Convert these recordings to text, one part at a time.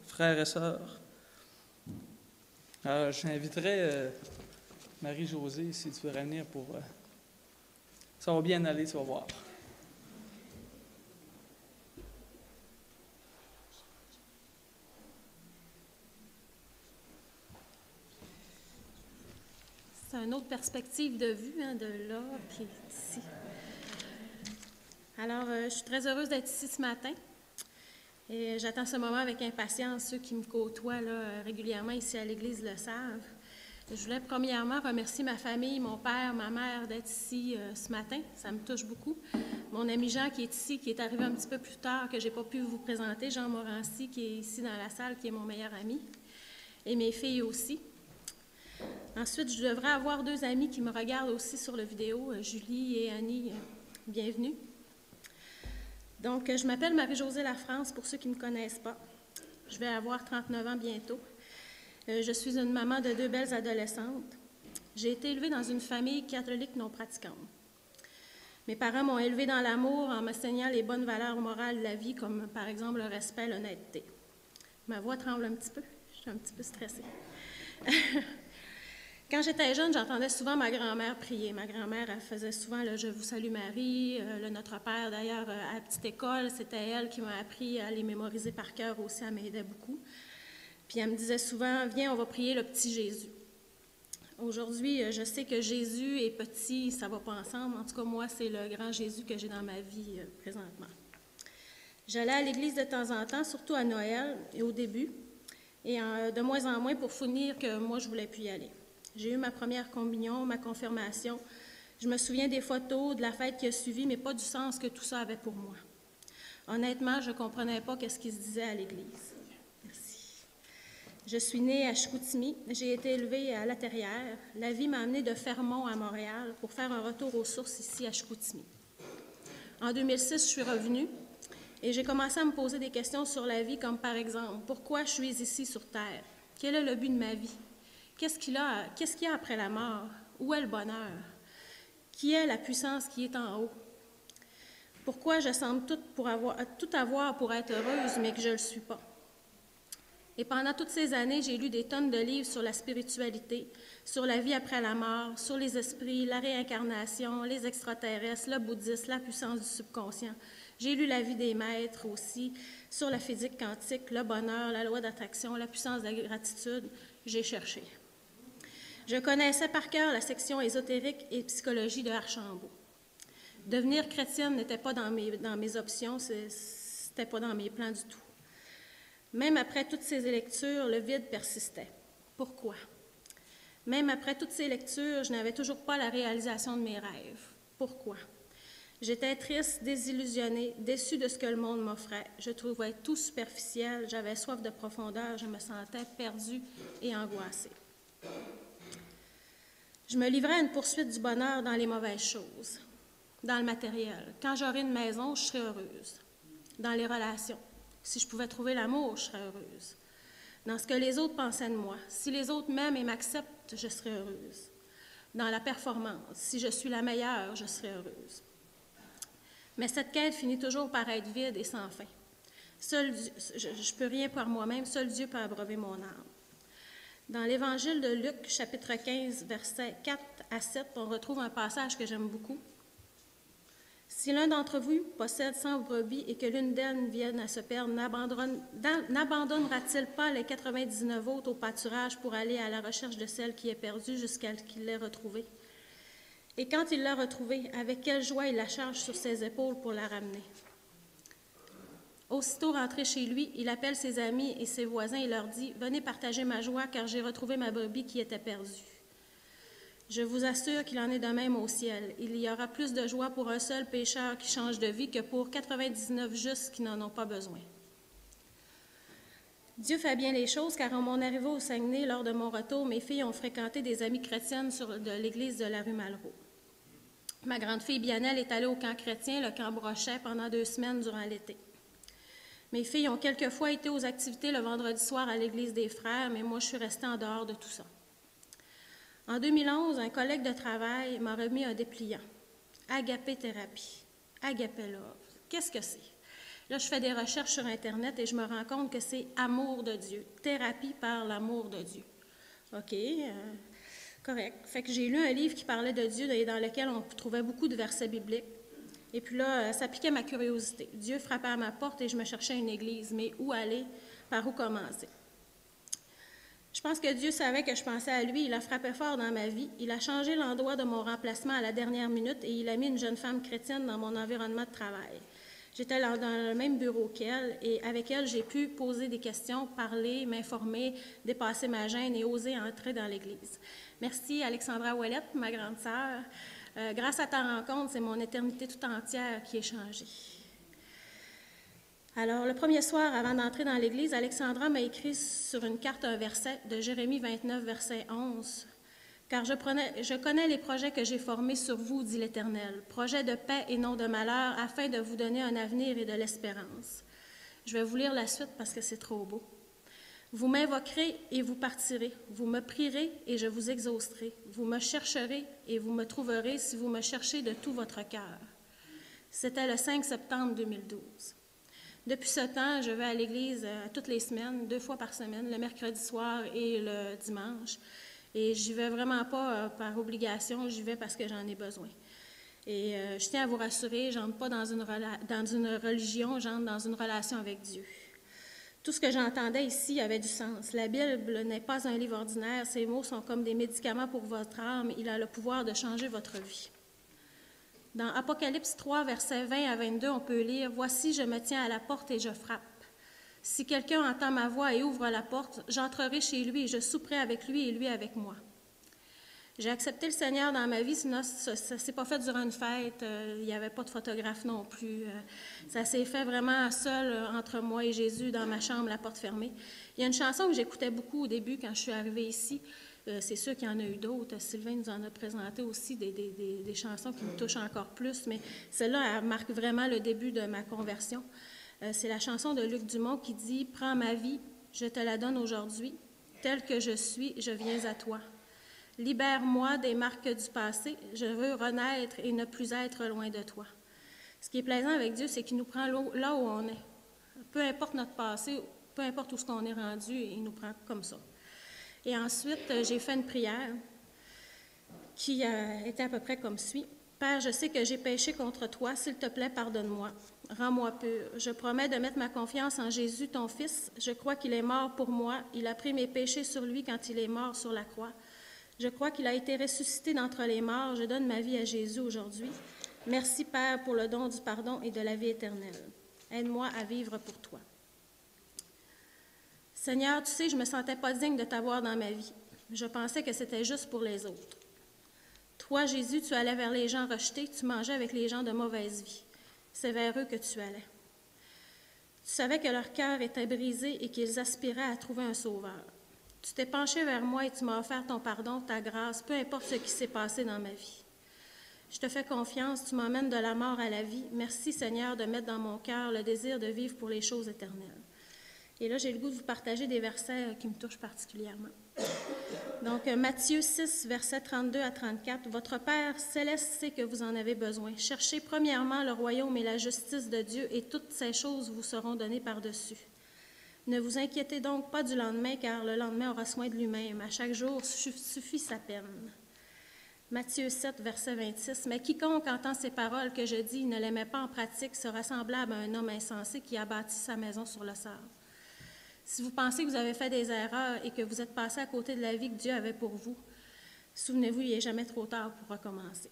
Frères et sœurs. Alors, j'inviterais Marie-Josée, si tu veux revenir pour... ça va bien aller, tu vas voir. C'est une autre perspective de vue, hein, de là, puis d'ici. Alors, je suis très heureuse d'être ici ce matin. Et j'attends ce moment avec impatience. Ceux qui me côtoient là, régulièrement ici à l'Église le savent. Je voulais premièrement remercier ma famille, mon père, ma mère d'être ici ce matin. Ça me touche beaucoup. Mon ami Jean qui est ici, qui est arrivé un petit peu plus tard, que je n'ai pas pu vous présenter. Jean Morancy qui est ici dans la salle, qui est mon meilleur ami. Et mes filles aussi. Ensuite, je devrais avoir 2 amis qui me regardent aussi sur la vidéo, Julie et Annie. Bienvenue. Donc, je m'appelle Marie-Josée Lafrance, pour ceux qui ne me connaissent pas. Je vais avoir 39 ans bientôt. Je suis une maman de 2 belles adolescentes. J'ai été élevée dans une famille catholique non pratiquante. Mes parents m'ont élevée dans l'amour en m'enseignant les bonnes valeurs morales de la vie, comme par exemple le respect, l'honnêteté. Ma voix tremble un petit peu, je suis un petit peu stressée. Quand j'étais jeune, j'entendais souvent ma grand-mère prier. Ma grand-mère, elle faisait souvent le « Je vous salue Marie », le Notre Père. D'ailleurs, à la petite école, c'était elle qui m'a appris à les mémoriser par cœur aussi, elle m'aidait beaucoup. Puis elle me disait souvent « Viens, on va prier le petit Jésus ». Aujourd'hui, je sais que Jésus et petit, ça ne va pas ensemble. En tout cas, moi, c'est le grand Jésus que j'ai dans ma vie présentement. J'allais à l'église de temps en temps, surtout à Noël et au début, et de moins en moins pour finir que moi, je ne voulais plus y aller. J'ai eu ma première communion, ma confirmation. Je me souviens des photos, de la fête qui a suivi, mais pas du sens que tout ça avait pour moi. Honnêtement, je ne comprenais pas ce qui se disait à l'église. Merci. Je suis née à Chicoutimi. J'ai été élevée à La Terrière. La vie m'a amenée de Fermont à Montréal pour faire un retour aux sources ici à Chicoutimi. En 2006, je suis revenue et j'ai commencé à me poser des questions sur la vie, comme par exemple, pourquoi je suis ici sur Terre? Quel est le but de ma vie? Qu'est-ce qu'il y a après la mort? Où est le bonheur? Qui est la puissance qui est en haut? Pourquoi je semble tout avoir pour être heureuse, mais que je ne le suis pas? Et pendant toutes ces années, j'ai lu des tonnes de livres sur la spiritualité, sur la vie après la mort, sur les esprits, la réincarnation, les extraterrestres, le bouddhisme, la puissance du subconscient. J'ai lu la vie des maîtres aussi, sur la physique quantique, le bonheur, la loi d'attraction, la puissance de la gratitude. J'ai cherché. Je connaissais par cœur la section ésotérique et psychologie de Archambault. Devenir chrétienne n'était pas dans mes options, c'était pas dans mes plans du tout. Même après toutes ces lectures, le vide persistait. Pourquoi? Même après toutes ces lectures, je n'avais toujours pas la réalisation de mes rêves. Pourquoi? J'étais triste, désillusionnée, déçue de ce que le monde m'offrait. Je trouvais tout superficiel, j'avais soif de profondeur, je me sentais perdue et angoissée. Je me livrais à une poursuite du bonheur dans les mauvaises choses, dans le matériel. Quand j'aurai une maison, je serai heureuse. Dans les relations, si je pouvais trouver l'amour, je serais heureuse. Dans ce que les autres pensaient de moi, si les autres m'aiment et m'acceptent, je serai heureuse. Dans la performance, si je suis la meilleure, je serai heureuse. Mais cette quête finit toujours par être vide et sans fin. Je ne peux rien par moi-même, seul Dieu peut abreuver mon âme. Dans l'Évangile de Luc, chapitre 15, versets 4 à 7, on retrouve un passage que j'aime beaucoup. « Si l'un d'entre vous possède 100 brebis et que l'une d'elles vienne à se perdre, n'abandonnera-t-il pas les 99 autres au pâturage pour aller à la recherche de celle qui est perdue jusqu'à ce qu'il l'ait retrouvée? Et quand il l'a retrouvée, avec quelle joie il la charge sur ses épaules pour la ramener? Aussitôt rentré chez lui, il appelle ses amis et ses voisins et leur dit « Venez partager ma joie, car j'ai retrouvé ma brebis qui était perdue. » Je vous assure qu'il en est de même au ciel. Il y aura plus de joie pour un seul pécheur qui change de vie que pour 99 justes qui n'en ont pas besoin. Dieu fait bien les choses, car à mon arrivée au Saguenay, lors de mon retour, mes filles ont fréquenté des amies chrétiennes de l'église de la rue Malraux. Ma grande fille Bianelle est allée au camp chrétien, le camp Brochet, pendant 2 semaines durant l'été. Mes filles ont quelquefois été aux activités le vendredi soir à l'église des Frères, mais moi, je suis restée en dehors de tout ça. En 2011, un collègue de travail m'a remis un dépliant. Agapé Thérapie. Agapé Love. Qu'est-ce que c'est? Là, je fais des recherches sur Internet et je me rends compte que c'est amour de Dieu, thérapie par l'amour de Dieu. OK, correct. Fait que j'ai lu un livre qui parlait de Dieu et dans lequel on trouvait beaucoup de versets bibliques. Et puis là, ça piquait ma curiosité. Dieu frappait à ma porte et je me cherchais une église. Mais où aller? Par où commencer? Je pense que Dieu savait que je pensais à lui. Il a frappé fort dans ma vie. Il a changé l'endroit de mon remplacement à la dernière minute et il a mis une jeune femme chrétienne dans mon environnement de travail. J'étais dans le même bureau qu'elle et avec elle, j'ai pu poser des questions, parler, m'informer, dépasser ma gêne et oser entrer dans l'Église. Merci Alexandra Ouellette, ma grande sœur. Grâce à ta rencontre, c'est mon éternité tout entière qui est changée. Alors, le premier soir, avant d'entrer dans l'Église, Alexandra m'a écrit sur une carte un verset de Jérémie 29, verset 11. « Car je connais les projets que j'ai formés sur vous, dit l'Éternel, projets de paix et non de malheur, afin de vous donner un avenir et de l'espérance. » Je vais vous lire la suite parce que c'est trop beau. « Vous m'invoquerez et vous partirez. Vous me prierez et je vous exaucerai. Vous me chercherez et vous me trouverez si vous me cherchez de tout votre cœur. » C'était le 5 septembre 2012. Depuis ce temps, je vais à l'église toutes les semaines, 2 fois par semaine, le mercredi soir et le dimanche. Et j'y vais vraiment pas par obligation, j'y vais parce que j'en ai besoin. Et je tiens à vous rassurer, j'entre pas dans une religion, j'entre dans une relation avec Dieu. Tout ce que j'entendais ici avait du sens. La Bible n'est pas un livre ordinaire, ces mots sont comme des médicaments pour votre âme, il a le pouvoir de changer votre vie. Dans Apocalypse 3, versets 20 à 22, on peut lire « Voici, je me tiens à la porte et je frappe. Si quelqu'un entend ma voix et ouvre la porte, j'entrerai chez lui et je souperai avec lui et lui avec moi. » J'ai accepté le Seigneur dans ma vie, sinon ça ne s'est pas fait durant une fête, il n'y avait pas de photographe non plus. Ça s'est fait vraiment seul entre moi et Jésus dans ma chambre, la porte fermée. Il y a une chanson que j'écoutais beaucoup au début quand je suis arrivée ici. C'est sûr qu'il y en a eu d'autres. Sylvain nous en a présenté aussi des chansons qui me touchent encore plus, mais celle-là, elle marque vraiment le début de ma conversion. C'est la chanson de Luc Dumont qui dit « Prends ma vie, je te la donne aujourd'hui. Telle que je suis, je viens à toi. Libère-moi des marques du passé. Je veux renaître et ne plus être loin de toi. » Ce qui est plaisant avec Dieu, c'est qu'il nous prend là où on est. Peu importe notre passé, peu importe où ce qu'on est rendu, il nous prend comme ça. Et ensuite, j'ai fait une prière qui était à peu près comme suit. « Père, je sais que j'ai péché contre toi. S'il te plaît, pardonne-moi. Rends-moi pur. Je promets de mettre ma confiance en Jésus, ton Fils. Je crois qu'il est mort pour moi. Il a pris mes péchés sur lui quand il est mort sur la croix. Je crois qu'il a été ressuscité d'entre les morts. Je donne ma vie à Jésus aujourd'hui. Merci, Père, pour le don du pardon et de la vie éternelle. Aide-moi à vivre pour toi. Seigneur, tu sais, je ne me sentais pas digne de t'avoir dans ma vie. Je pensais que c'était juste pour les autres. Toi, Jésus, tu allais vers les gens rejetés, tu mangeais avec les gens de mauvaise vie. C'est vers eux que tu allais. Tu savais que leur cœur était brisé et qu'ils aspiraient à trouver un sauveur. Tu t'es penché vers moi et tu m'as offert ton pardon, ta grâce, peu importe ce qui s'est passé dans ma vie. Je te fais confiance, tu m'emmènes de la mort à la vie. Merci, Seigneur, de mettre dans mon cœur le désir de vivre pour les choses éternelles. Et là, j'ai le goût de vous partager des versets qui me touchent particulièrement. Donc, Matthieu 6, versets 32 à 34. « Votre Père céleste sait que vous en avez besoin. Cherchez premièrement le royaume et la justice de Dieu, et toutes ces choses vous seront données par-dessus. Ne vous inquiétez donc pas du lendemain, car le lendemain aura soin de lui-même. À chaque jour suffit sa peine. » Matthieu 7, verset 26. « Mais quiconque entend ces paroles que je dis, ne les met pas en pratique, sera semblable à un homme insensé qui a bâti sa maison sur le sable. » Si vous pensez que vous avez fait des erreurs et que vous êtes passé à côté de la vie que Dieu avait pour vous, souvenez-vous, il n'est jamais trop tard pour recommencer.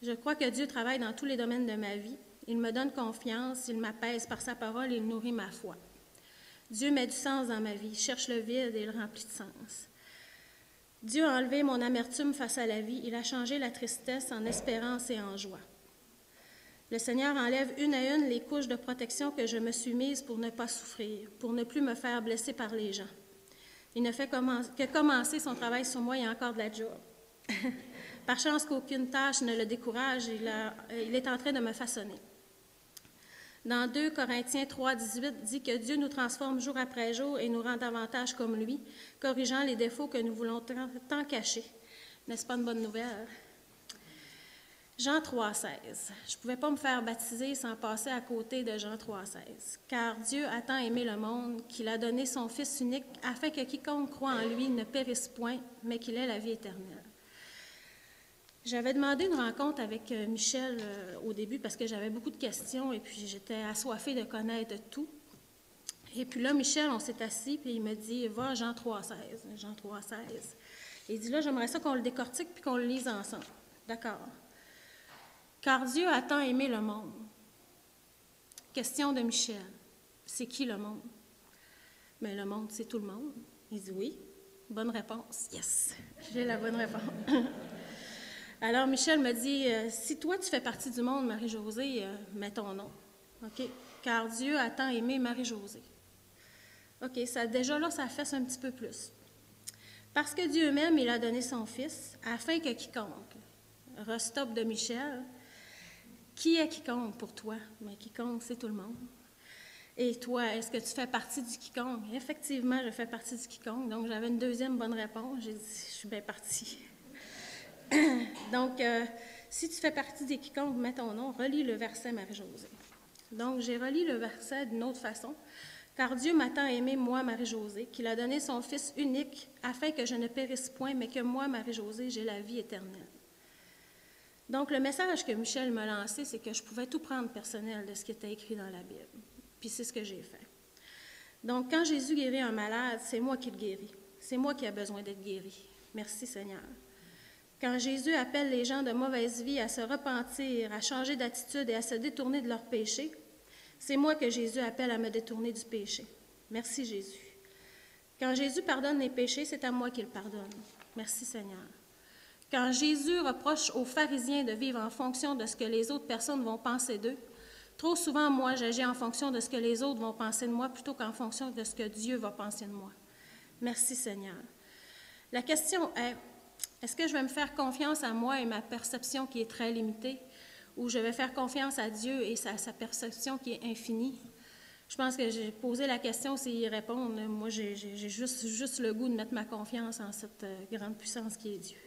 Je crois que Dieu travaille dans tous les domaines de ma vie. Il me donne confiance, il m'apaise par sa parole et il nourrit ma foi. Dieu met du sens dans ma vie, cherche le vide et le remplit de sens. Dieu a enlevé mon amertume face à la vie, il a changé la tristesse en espérance et en joie. Le Seigneur enlève une à une les couches de protection que je me suis mise pour ne pas souffrir, pour ne plus me faire blesser par les gens. Il ne fait que commencer son travail sur moi, il y a encore de la job. Par chance qu'aucune tâche ne le décourage, il est en train de me façonner. Dans 2 Corinthiens 3, 18, dit que Dieu nous transforme jour après jour et nous rend davantage comme lui, corrigeant les défauts que nous voulons tant cacher. N'est-ce pas une bonne nouvelle? Jean 3,16. Je ne pouvais pas me faire baptiser sans passer à côté de Jean 3,16. Car Dieu a tant aimé le monde qu'il a donné son Fils unique afin que quiconque croit en lui ne périsse point, mais qu'il ait la vie éternelle. J'avais demandé une rencontre avec Michel au début parce que j'avais beaucoup de questions et puis j'étais assoiffée de connaître tout. Et puis là, Michel, on s'est assis puis il me dit « Va à Jean 3,16. » Jean 3,16. Il dit « Là, j'aimerais ça qu'on le décortique puis qu'on le lise ensemble. » D'accord. Car Dieu a tant aimé le monde. Question de Michel. C'est qui le monde? Mais le monde, c'est tout le monde. Il dit oui. Bonne réponse. Yes, j'ai la bonne réponse. Alors Michel me dit, si toi tu fais partie du monde, Marie-Josée, mets ton nom. OK? Car Dieu a tant aimé Marie-Josée. OK, déjà là, ça fesse un petit peu plus. Parce que Dieu m'aime, il a donné son Fils, afin que quiconque, restop de Michel, qui est quiconque pour toi? Mais quiconque, c'est tout le monde. Et toi, est-ce que tu fais partie du quiconque? Effectivement, je fais partie du quiconque. Donc, j'avais une deuxième bonne réponse. J'ai dit, je suis bien partie. Donc, si tu fais partie des quiconques, mets ton nom, relis le verset Marie-Josée. Donc, j'ai relu le verset d'une autre façon. Car Dieu m'a tant aimé, moi, Marie-Josée, qu'il a donné son Fils unique afin que je ne périsse point, mais que moi, Marie-Josée, j'ai la vie éternelle. Donc, le message que Michel m'a lancé, c'est que je pouvais tout prendre personnel de ce qui était écrit dans la Bible. Puis c'est ce que j'ai fait. Donc, quand Jésus guérit un malade, c'est moi qui le guéris. C'est moi qui ai besoin d'être guéri. Merci Seigneur. Quand Jésus appelle les gens de mauvaise vie à se repentir, à changer d'attitude et à se détourner de leurs péchés, c'est moi que Jésus appelle à me détourner du péché. Merci Jésus. Quand Jésus pardonne les péchés, c'est à moi qu'il pardonne. Merci Seigneur. Quand Jésus reproche aux pharisiens de vivre en fonction de ce que les autres personnes vont penser d'eux, trop souvent, moi, j'agis en fonction de ce que les autres vont penser de moi plutôt qu'en fonction de ce que Dieu va penser de moi. Merci Seigneur. La question est, est-ce que je vais me faire confiance à moi et ma perception qui est très limitée, ou je vais faire confiance à Dieu et sa perception qui est infinie? Je pense que j'ai posé la question, c'est y répondre. Moi, j'ai juste le goût de mettre ma confiance en cette grande puissance qui est Dieu.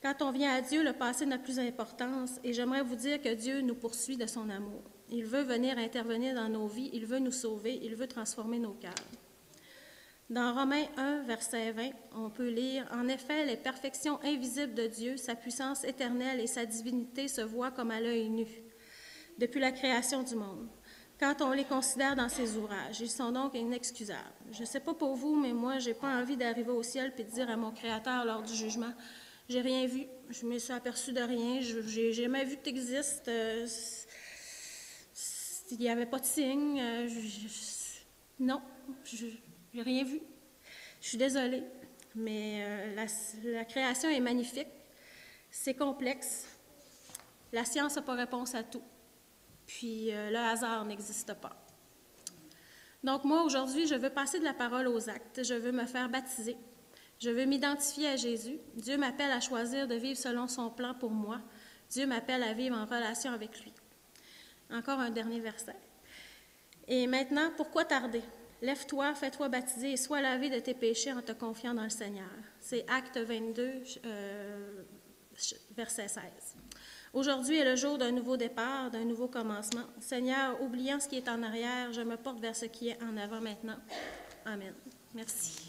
Quand on vient à Dieu, le passé n'a plus d'importance et j'aimerais vous dire que Dieu nous poursuit de son amour. Il veut venir intervenir dans nos vies, il veut nous sauver, il veut transformer nos cœurs. Dans Romains 1, verset 20, on peut lire « En effet, les perfections invisibles de Dieu, sa puissance éternelle et sa divinité se voient comme à l'œil nu, depuis la création du monde. Quand on les considère dans ses ouvrages, ils sont donc inexcusables. Je ne sais pas pour vous, mais moi, je n'ai pas envie d'arriver au ciel et de dire à mon Créateur lors du jugement, « J'ai rien vu, je me suis aperçue de rien, j'ai jamais vu que tu existes, il n'y avait pas de signe, non, j'ai rien vu. Je suis désolée, mais la création est magnifique, c'est complexe, la science n'a pas réponse à tout, puis le hasard n'existe pas. Donc moi, aujourd'hui, je veux passer de la parole aux actes, je veux me faire baptiser. Je veux m'identifier à Jésus. Dieu m'appelle à choisir de vivre selon son plan pour moi. Dieu m'appelle à vivre en relation avec lui. Encore un dernier verset. Et maintenant, pourquoi tarder? Lève-toi, fais-toi baptiser et sois lavé de tes péchés en te confiant dans le Seigneur. C'est Acte 22, verset 16. Aujourd'hui est le jour d'un nouveau départ, d'un nouveau commencement. Seigneur, oubliant ce qui est en arrière, je me porte vers ce qui est en avant maintenant. Amen. Merci.